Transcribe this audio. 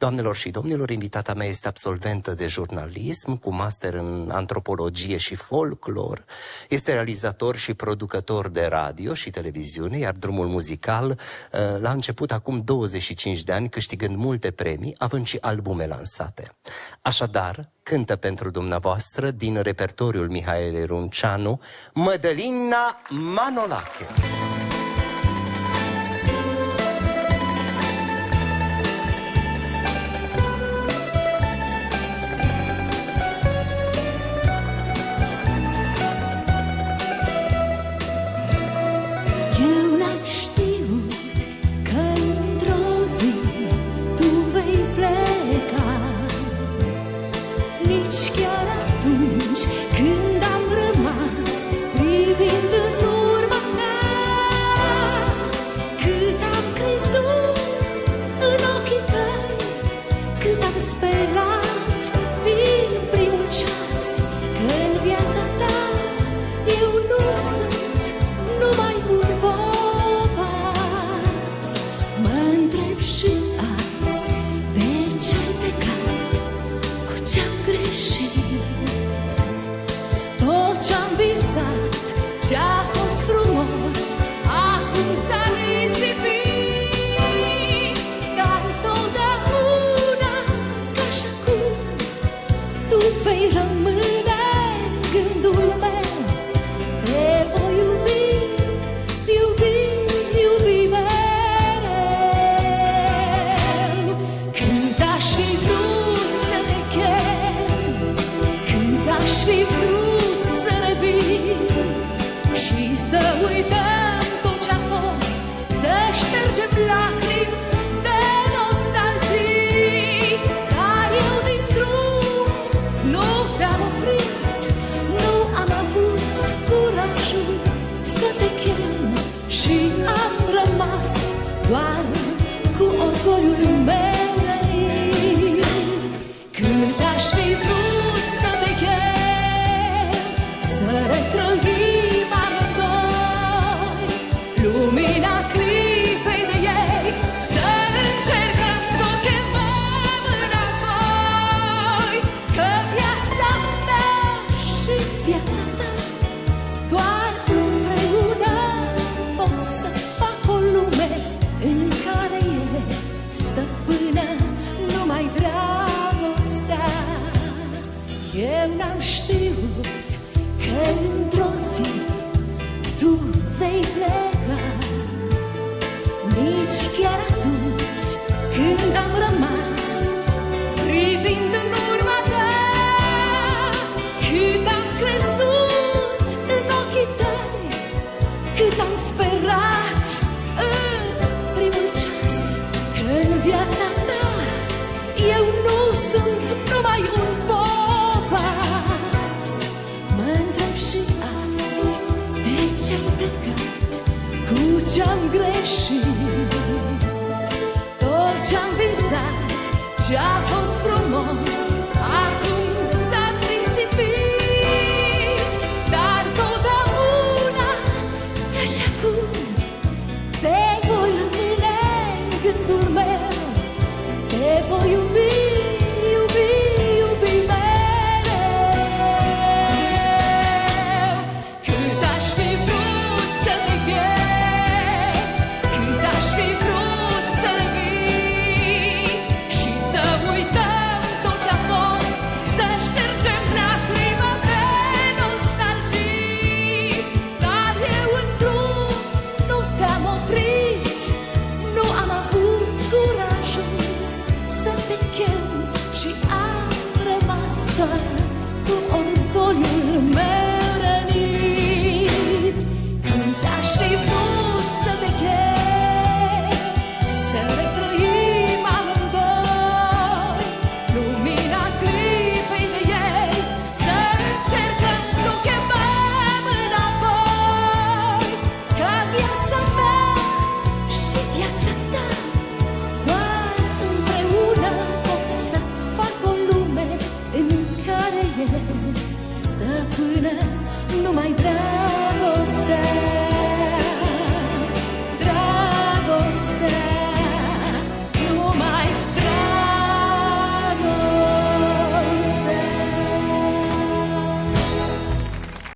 Doamnelor și domnilor, invitata mea este absolventă de jurnalism cu master în antropologie și folclor. Este realizator și producător de radio și televiziune, iar drumul muzical l-a început acum 25 de ani, câștigând multe premii, având și albume lansate. Așadar, cântă pentru dumneavoastră din repertoriul Mihaelei Runceanu, Mădălina Manolache. Ce-a fost frumos, acum s-a risipit, dar totdeauna, ca și acum, tu vei rămâne în gândul meu. Te voi iubi, iubi, iubi mereu. Cât aș fi vrut să te chem, cât aș fi vrut să revin și să uităm tot ce-a fost, să ștergem lacrimi de nostalgii. Dar eu din drum nu te-am oprit, nu am avut curajul să te chem și am rămas doar cu orgoliul meu rănit. Cât aș fi vrut să te chem, să retrăim lumina clipei de ei, să încercăm să o chemăm înapoi. Că viața mea și viața ta, doar împreună pot să fac o lume în care e stăpână numai dragostea. Eu n-am știut că într-o zi tu vei pleca, nici chiar atunci când am rămas privind în urma ta. Cât am crezut în ochii tăi, cât am sperat în primul ceas, că în viața ta eu nu sunt numai un popas. Mă întreb și azi de ce-am plecat, cu ce-am greșit. Tot ce-am visat, ce-a fost frumos,